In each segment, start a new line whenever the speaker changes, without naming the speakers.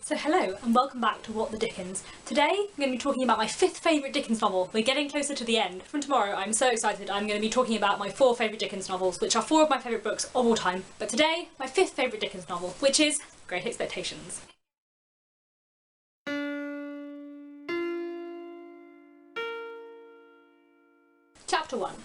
So hello and welcome back to What the Dickens. Today I'm going to be talking about my 5th favourite Dickens novel. We're getting closer to the end. From tomorrow I'm so excited I'm going to be talking about my 4 favourite Dickens novels, which are 4 of my favourite books of all time. But today, my 5th favourite Dickens novel, which is Great Expectations. Chapter 1.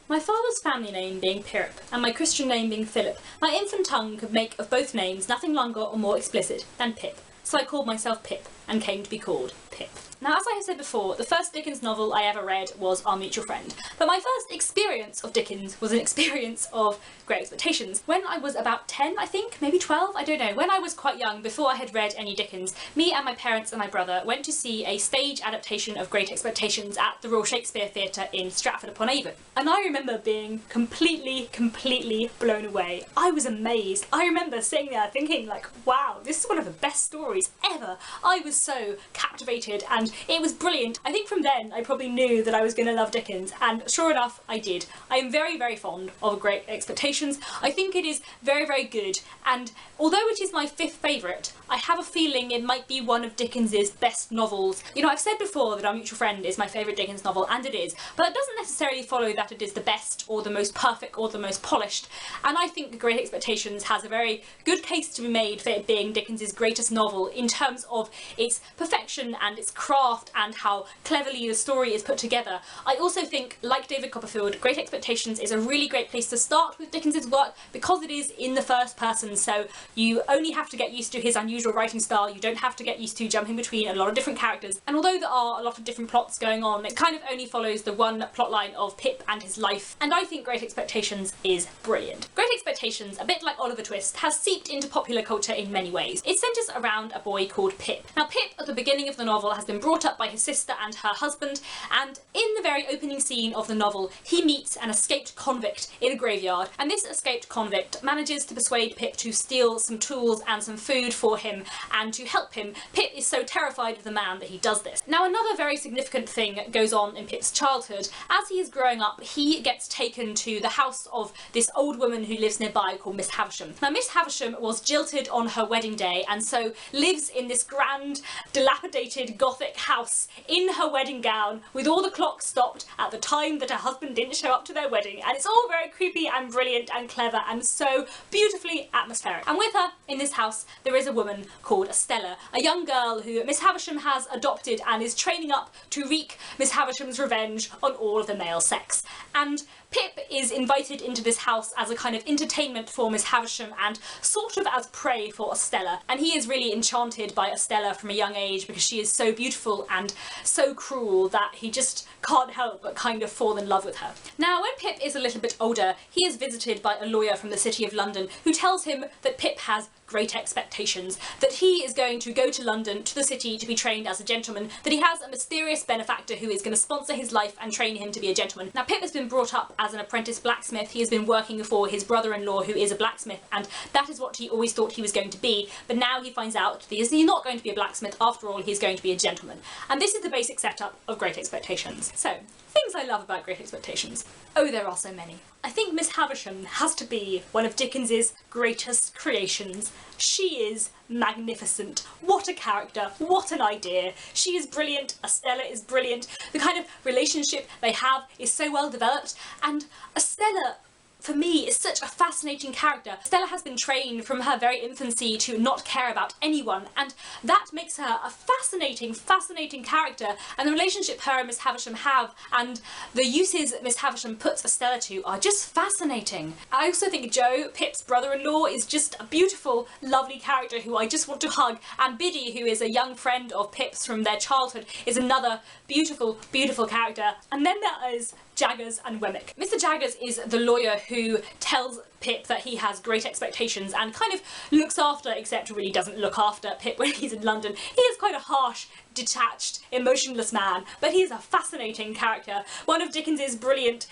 My father's family name being Pirrip, and my Christian name being Philip, my infant tongue could make of both names nothing longer or more explicit than Pip. So I called myself Pip, and came to be called Pip. Now, as I have said before, the first Dickens novel I ever read was Our Mutual Friend, but my first experience of Dickens was an experience of Great Expectations. When I was about 10, I think, maybe 12, I don't know, when I was quite young, before I had read any Dickens, me and my parents and my brother went to see a stage adaptation of Great Expectations at the Royal Shakespeare Theatre in Stratford-upon-Avon. And I remember being completely blown away. I was amazed. I remember sitting there thinking like, wow, this is one of the best stories ever. I was so captivated and it was brilliant. I think from then I probably knew that I was going to love Dickens, and sure enough I did. I am very fond of Great Expectations. I think it is very good, and although it is my 5th favourite, I have a feeling it might be one of Dickens's best novels. You know, I've said before that Our Mutual Friend is my favourite Dickens novel, and it is, but that doesn't necessarily follow that it is the best or the most perfect or the most polished, and I think Great Expectations has a very good case to be made for it being Dickens's greatest novel in terms of its perfection and its craft and how cleverly the story is put together. I also think, like David Copperfield, Great Expectations is a really great place to start with Dickens's work because it is in the first person, so you only have to get used to his unusual writing style. You don't have to get used to jumping between a lot of different characters, and although there are a lot of different plots going on, it kind of only follows the one plotline of Pip and his life, and I think Great Expectations is brilliant. Great Expectations, a bit like Oliver Twist, has seeped into popular culture in many ways. It centres around a boy called Pip. Now Pip, at the beginning of the novel, has been brought up by his sister and her husband, and in the very opening scene of the novel he meets an escaped convict in a graveyard, and this escaped convict manages to persuade Pip to steal some tools and some food for him and to help him. Pip is so terrified of the man that he does this. Now another very significant thing goes on in Pip's childhood. As he is growing up, he gets taken to the house of this old woman who lives nearby called Miss Havisham. Now Miss Havisham was jilted on her wedding day and so lives in this grand, dilapidated Gothic house in her wedding gown with all the clocks stopped at the time that her husband didn't show up to their wedding, and it's all very creepy and brilliant and clever and so beautifully atmospheric. And with her in this house there is a woman called Estella, a young girl who Miss Havisham has adopted and is training up to wreak Miss Havisham's revenge on all of the male sex. And Pip is invited into this house as a kind of entertainment for Miss Havisham and sort of as prey for Estella, and he is really enchanted by Estella from a young age because she is so beautiful and so cruel that he just can't help but kind of fall in love with her. Now when Pip is a little bit older, he is visited by a lawyer from the City of London who tells him that Pip has great expectations, that he is going to go to London, to the city, to be trained as a gentleman, that he has a mysterious benefactor who is going to sponsor his life and train him to be a gentleman. Now Pip has been brought up as an apprentice blacksmith. He has been working for his brother-in-law who is a blacksmith, and that is what he always thought he was going to be, but now he finds out that he's not going to be a blacksmith after all, he's going to be a gentleman. And this is the basic setup of Great Expectations. So, things I love about Great Expectations. Oh, there are so many. I think Miss Havisham has to be one of Dickens's greatest creations. She is magnificent. What a character, what an idea. She is brilliant, Estella is brilliant. The kind of relationship they have is so well developed, and Estella, for me, is such a fascinating character. Stella has been trained from her very infancy to not care about anyone, and that makes her a fascinating character, and the relationship her and Miss Havisham have and the uses Miss Havisham puts Estella to are just fascinating. I also think Joe, Pip's brother-in-law, is just a beautiful, lovely character who I just want to hug, and Biddy, who is a young friend of Pip's from their childhood, is another beautiful character. And then there is Jaggers and Wemmick. Mr. Jaggers is the lawyer who tells Pip that he has great expectations and kind of looks after, except really doesn't look after, Pip when he's in London. He is quite a harsh, detached, emotionless man, but he is a fascinating character. One of Dickens's brilliant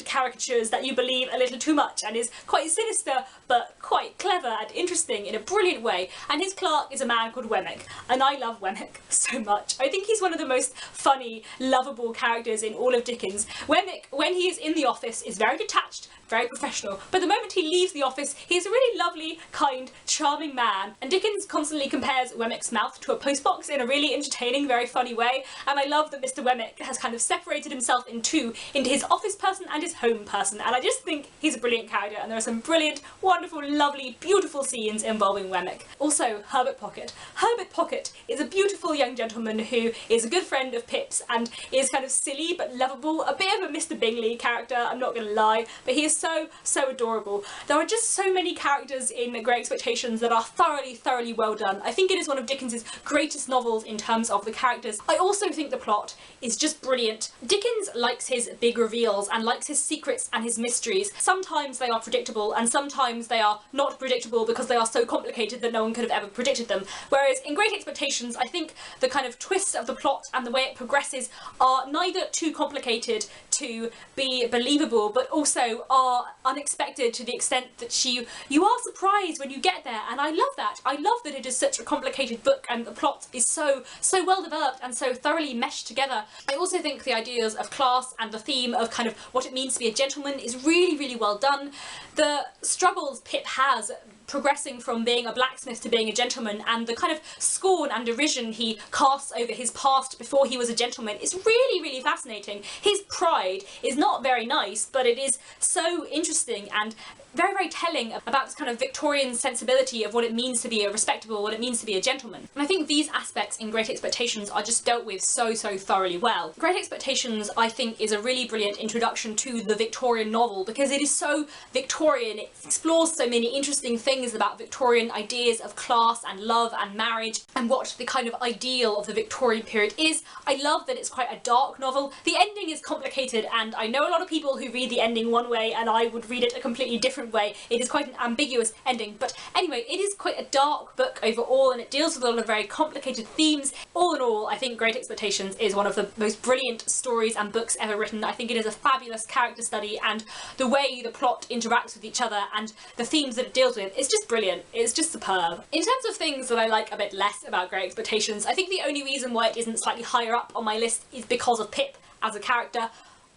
caricatures that you believe a little too much, and is quite sinister but quite clever and interesting in a brilliant way. And his clerk is a man called Wemmick, and I love Wemmick so much. I think he's one of the most funny, lovable characters in all of Dickens. Wemmick, when he is in the office, is very detached, very professional, but the moment moment he leaves the office, he's a really lovely, kind, charming man, and Dickens constantly compares Wemmick's mouth to a postbox in a really entertaining, very funny way, and I love that Mr. Wemmick has kind of separated himself in two, into his office person and his home person, and I just think he's a brilliant character, and there are some brilliant, wonderful, lovely, beautiful scenes involving Wemmick. Also, Herbert Pocket. Herbert Pocket is a beautiful young gentleman who is a good friend of Pip's and is kind of silly but lovable, a bit of a Mr. Bingley character, I'm not gonna lie, but he is so adorable. There are just so many characters in Great Expectations that are thoroughly well done. I think it is one of Dickens's greatest novels in terms of the characters. I also think the plot is just brilliant. Dickens likes his big reveals and likes his secrets and his mysteries. Sometimes they are predictable and sometimes they are not predictable because they are so complicated that no one could have ever predicted them. Whereas in Great Expectations, I think the kind of twists of the plot and the way it progresses are neither too complicated to be believable, but also are unexpected to the extent that you are surprised when you get there, and I love that. I love that it is such a complicated book and the plot is so well developed and so thoroughly meshed together. I also think the ideas of class and the theme of kind of what it means to be a gentleman is really well done. The struggles Pip has progressing from being a blacksmith to being a gentleman, and the kind of scorn and derision he casts over his past before he was a gentleman is really fascinating. His pride is not very nice, but it is so interesting and very telling about this kind of Victorian sensibility of what it means to be a respectable, what it means to be a gentleman. And I think these aspects in Great Expectations are just dealt with so thoroughly well. Great Expectations, I think, is a really brilliant introduction to the Victorian novel because it is so Victorian. It explores so many interesting things about Victorian ideas of class and love and marriage and what the kind of ideal of the Victorian period is. I love that it's quite a dark novel. The ending is complicated, and I know a lot of people who read the ending one way and I would read it a completely different way. It is quite an ambiguous ending, but anyway, it is quite a dark book overall and it deals with a lot of very complicated themes. All in all, I think Great Expectations is one of the most brilliant stories and books ever written. I think it is a fabulous character study, and the way the plot interacts with each other and the themes that it deals with is just brilliant. It's just superb. In terms of things that I like a bit less about Great Expectations, I think the only reason why it isn't slightly higher up on my list is because of Pip as a character.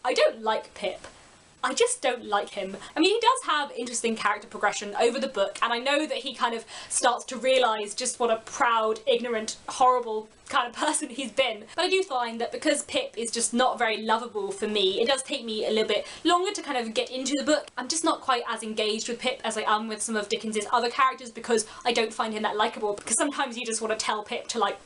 I don't like Pip. I just don't like him. I mean, he does have interesting character progression over the book, and I know that he kind of starts to realise just what a proud, ignorant, horrible kind of person he's been. But I do find that because Pip is just not very lovable for me, it does take me a little bit longer to kind of get into the book. I'm just not quite as engaged with Pip as I am with some of Dickens's other characters because I don't find him that likeable, because sometimes you just want to tell Pip to, like,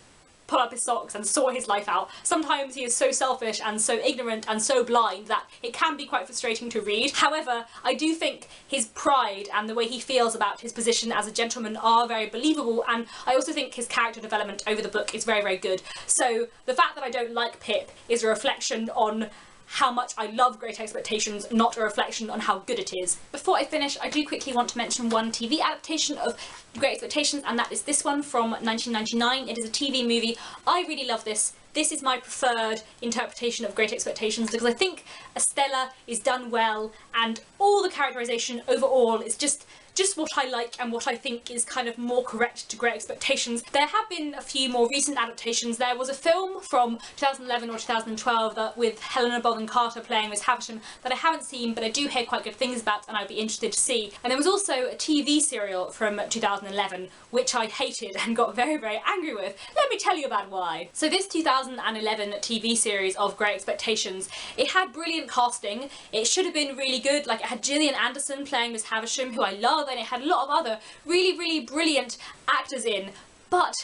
pull up his socks and sort his life out. Sometimes he is so selfish and so ignorant and so blind that it can be quite frustrating to read. However, I do think his pride and the way he feels about his position as a gentleman are very believable, and I also think his character development over the book is very good. So the fact that I don't like Pip is a reflection on how much I love Great Expectations, not a reflection on how good it is. Before I finish, I do quickly want to mention one TV adaptation of Great Expectations, and that is this one from 1999. It is a TV movie. I really love this. This is my preferred interpretation of Great Expectations because I think Estella is done well, and all the characterisation overall is just what I like and what I think is kind of more correct to Great Expectations. There have been a few more recent adaptations. There was a film from 2011 or 2012 that with Helena Bonham Carter playing Miss Havisham that I haven't seen, but I do hear quite good things about and I'd be interested to see. And there was also a TV serial from 2011 which I hated and got very angry with. Let me tell you about why. So this 2011 TV series of Great Expectations, it had brilliant casting. It should have been really good. Like, it had Gillian Anderson playing Miss Havisham, who I love, and it had a lot of other really brilliant actors in, but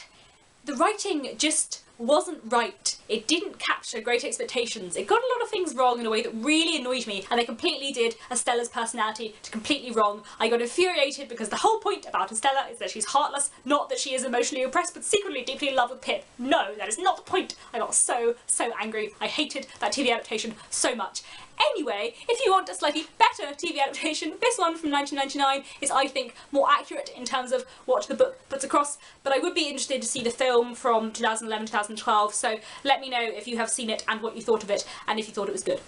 the writing just wasn't right. It didn't capture Great Expectations. It got a lot of things wrong in a way that really annoyed me, and they completely did Estella's personality to completely wrong. I got infuriated because the whole point about Estella is that she's heartless, not that she is emotionally oppressed but secretly deeply in love with Pip. No, that is not the point. I got so angry. I hated that TV adaptation so much. Anyway, if you want a slightly better TV adaptation, this one from 1999 is, I think, more accurate in terms of what the book puts across, but I would be interested to see the film from 2011-2012, so let me know if you have seen it and what you thought of it, and if you thought it was good.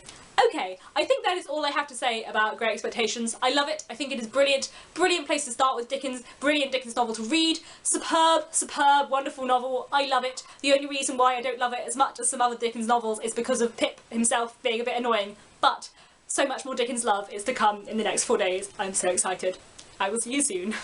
Okay, I think that is all I have to say about Great Expectations. I love it. I think it is brilliant. Brilliant place to start with Dickens. Brilliant Dickens novel to read. Superb, wonderful novel. I love it. The only reason why I don't love it as much as some other Dickens novels is because of Pip himself being a bit annoying. But So much more Dickens love is to come in the next 4 days. I'm so excited. I will see you soon.